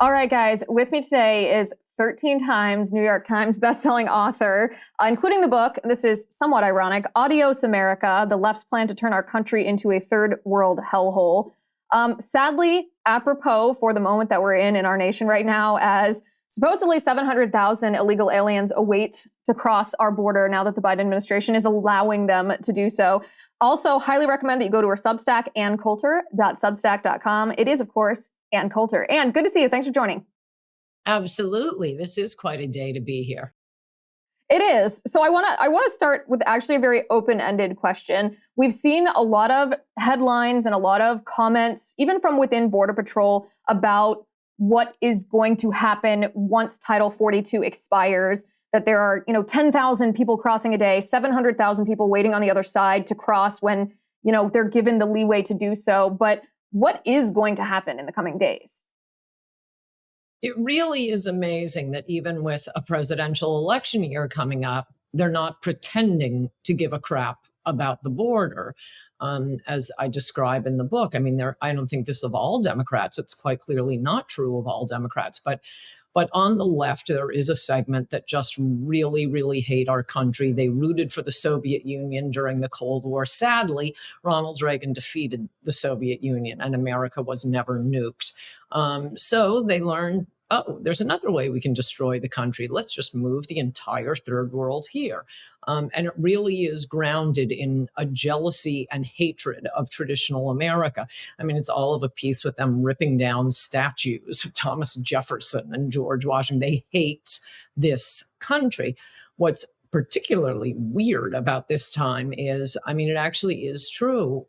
All right, guys, with me today is 13 times New York Times bestselling author, including the book, this is somewhat ironic, Adios America, The Left's Plan to Turn Our Country into a Third World Hellhole. Sadly, apropos for the moment that we're in our nation right now, as supposedly 700,000 illegal aliens await to cross our border now that the Biden administration is allowing them to do so. Also, highly recommend that you go to her Substack, AnnCoulter.substack.com. It is, of course, Ann Coulter. Ann, good to see you. Thanks for joining. Absolutely. This is quite a day to be here. It is. So I want to start with actually a very open-ended question. We've seen a lot of headlines and a lot of comments, even from within Border Patrol, about what is going to happen once Title 42 expires, that there are, 10,000 people crossing a day, 700,000 people waiting on the other side to cross when, they're given the leeway to do so. But what is going to happen in the coming days? It really is amazing that even with a presidential election year coming up, they're not pretending to give a crap about the border, as I describe in the book. I mean, I don't think this is of all Democrats. It's quite clearly not true of all Democrats. But on the left, there is a segment that just really, really hate our country. They rooted for the Soviet Union during the Cold War. Sadly, Ronald Reagan defeated the Soviet Union and America was never nuked. So they learned, there's another way we can destroy the country. Let's just move the entire third world here. And it really is grounded in a jealousy and hatred of traditional America. I mean, it's all of a piece with them ripping down statues of Thomas Jefferson and George Washington. They hate this country. What's particularly weird about this time is, it actually is true.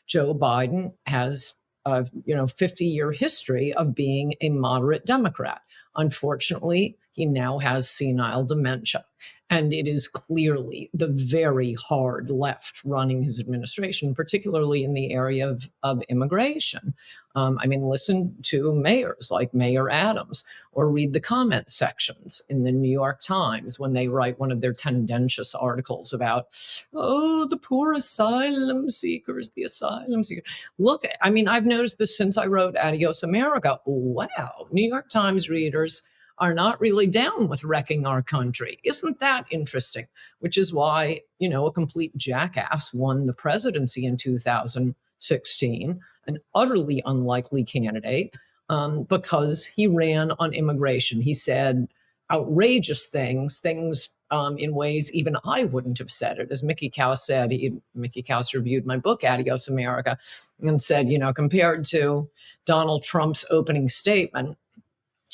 Joe Biden has 50-year history of being a moderate Democrat. Unfortunately, he now has senile dementia. And it is clearly the very hard left running his administration, particularly in the area of immigration. Listen to mayors like Mayor Adams, or read the comment sections in the New York Times when they write one of their tendentious articles about, the poor asylum seekers, the asylum seekers. Look, I've noticed this since I wrote Adios America. Wow, New York Times readers are not really down with wrecking our country. Isn't that interesting? Which is why, a complete jackass won the presidency in 2016, an utterly unlikely candidate, because he ran on immigration. He said outrageous things in ways even I wouldn't have said it. As Mickey Kaus said, Mickey Kaus reviewed my book, Adios America, and said, compared to Donald Trump's opening statement,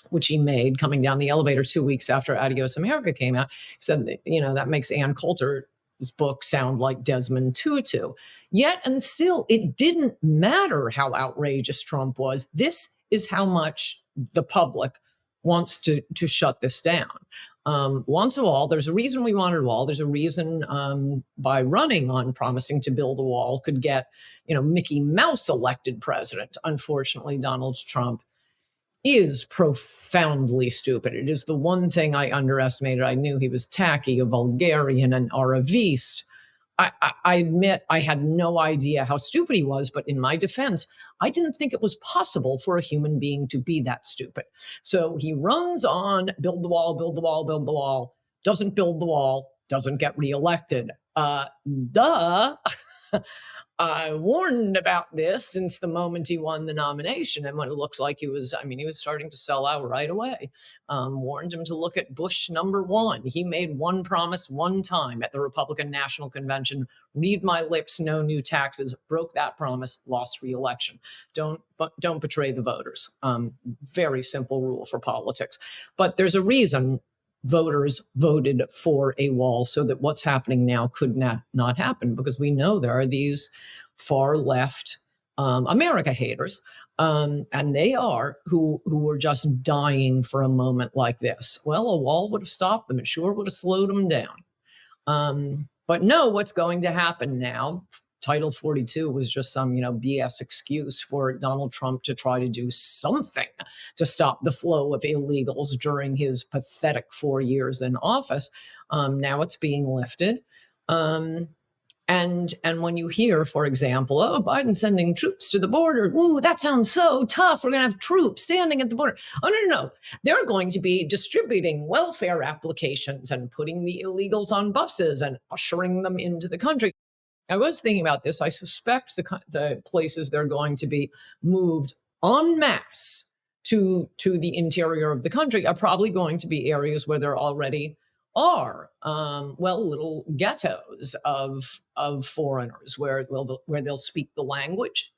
which he made coming down the elevator 2 weeks after Adios America came out, he said, that makes Ann Coulter's book sound like Desmond Tutu. Yet and still, it didn't matter how outrageous Trump was. This is how much the public wants to shut this down. Once a wall, there's a reason we wanted a wall. There's a reason by running on promising to build a wall could get, Mickey Mouse elected president. Unfortunately, Donald Trump is profoundly stupid. It is the one thing I underestimated. I knew he was tacky, a vulgarian, and Araviste. I admit I had no idea how stupid he was, but in my defense, I didn't think it was possible for a human being to be that stupid. So he runs on, build the wall, build the wall, build the wall, doesn't build the wall, doesn't get reelected. I warned about this since the moment he won the nomination. And when it looks like he was starting to sell out right away. Warned him to look at Bush #1. He made one promise one time at the Republican National Convention: read my lips, no new taxes. Broke that promise, lost re-election. Don't betray the voters. Very simple rule for politics. But there's a reason voters voted for a wall so that what's happening now could not happen, because we know there are these far left America haters, and they are who are just dying for a moment like this. Well, a wall would have stopped them. It sure would have slowed them down. But no, what's going to happen now? Title 42 was just some, BS excuse for Donald Trump to try to do something to stop the flow of illegals during his pathetic 4 years in office. Now it's being lifted. And when you hear, for example, oh, Biden's sending troops to the border, ooh, that sounds so tough. We're going to have troops standing at the border. Oh, no. They're going to be distributing welfare applications and putting the illegals on buses and ushering them into the country. I was thinking about this. I suspect the places they're going to be moved en masse to the interior of the country are probably going to be areas where there already are little ghettos of foreigners where they'll speak the language.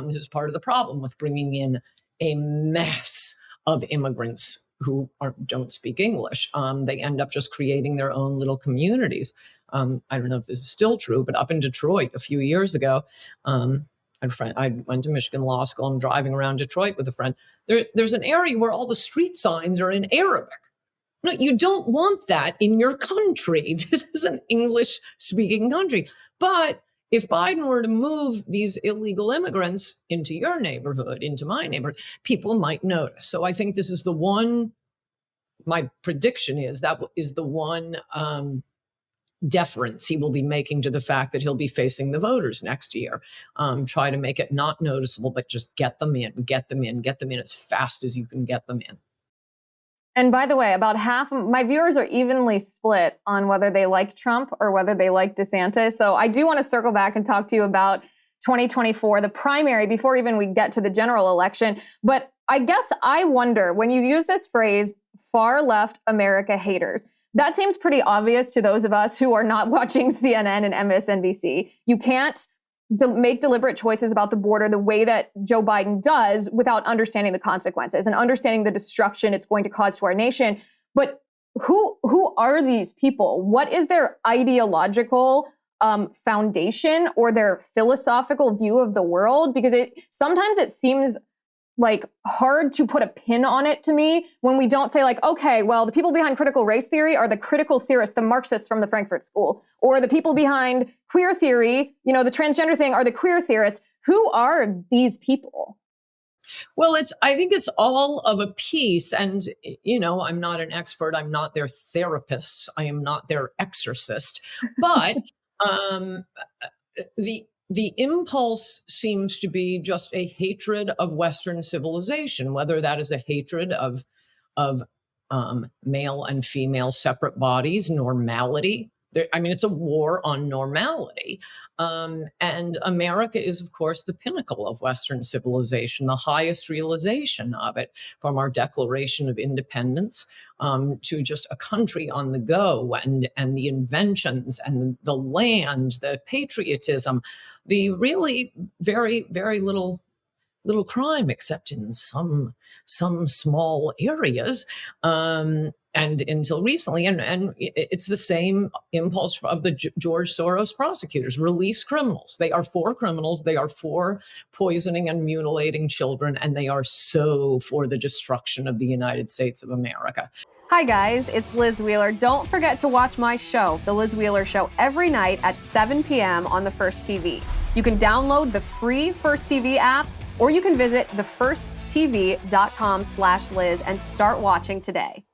This is part of the problem with bringing in a mass of immigrants who don't speak English. They end up just creating their own little communities. I don't know if this is still true, but up in Detroit a few years ago, I went to Michigan Law School. I'm driving around Detroit with a friend. There's an area where all the street signs are in Arabic. No, you don't want that in your country. This is an English-speaking country. But if Biden were to move these illegal immigrants into your neighborhood, into my neighborhood, people might notice. So I think this is the one, my prediction is that is the one deference he will be making to the fact that he'll be facing the voters next year. Try to make it not noticeable, but just get them in as fast as you can get them in. And by the way, about half of my viewers are evenly split on whether they like Trump or whether they like DeSantis. So I do want to circle back and talk to you about 2024, the primary, before even we get to the general election. But I guess I wonder, when you use this phrase, far left America haters, that seems pretty obvious to those of us who are not watching CNN and MSNBC. You can't make deliberate choices about the border the way that Joe Biden does without understanding the consequences and understanding the destruction it's going to cause to our nation. But who are these people? What is their ideological foundation or their philosophical view of the world? Because sometimes it seems like hard to put a pin on it to me when we don't say like, okay, well, the people behind critical race theory are the critical theorists, the Marxists from the Frankfurt School, or the people behind queer theory, the transgender thing are the queer theorists. Who are these people? Well, I think it's all of a piece. And, I'm not an expert. I'm not their therapist. I am not their exorcist. But the impulse seems to be just a hatred of Western civilization, whether that is a hatred of male and female separate bodies, normality. It's a war on normality. And America is, of course, the pinnacle of Western civilization, the highest realization of it, from our Declaration of Independence to just a country on the go, and the inventions and the land, the patriotism, the really very, very little crime, except in some small areas. And until recently, and it's the same impulse of the George Soros prosecutors: release criminals. They are for criminals. They are for poisoning and mutilating children, and they are so for the destruction of the United States of America. Hi guys, it's Liz Wheeler. Don't forget to watch my show, The Liz Wheeler Show, every night at 7 p.m. on the First TV. You can download the free First TV app, or you can visit thefirsttv.com/Liz and start watching today.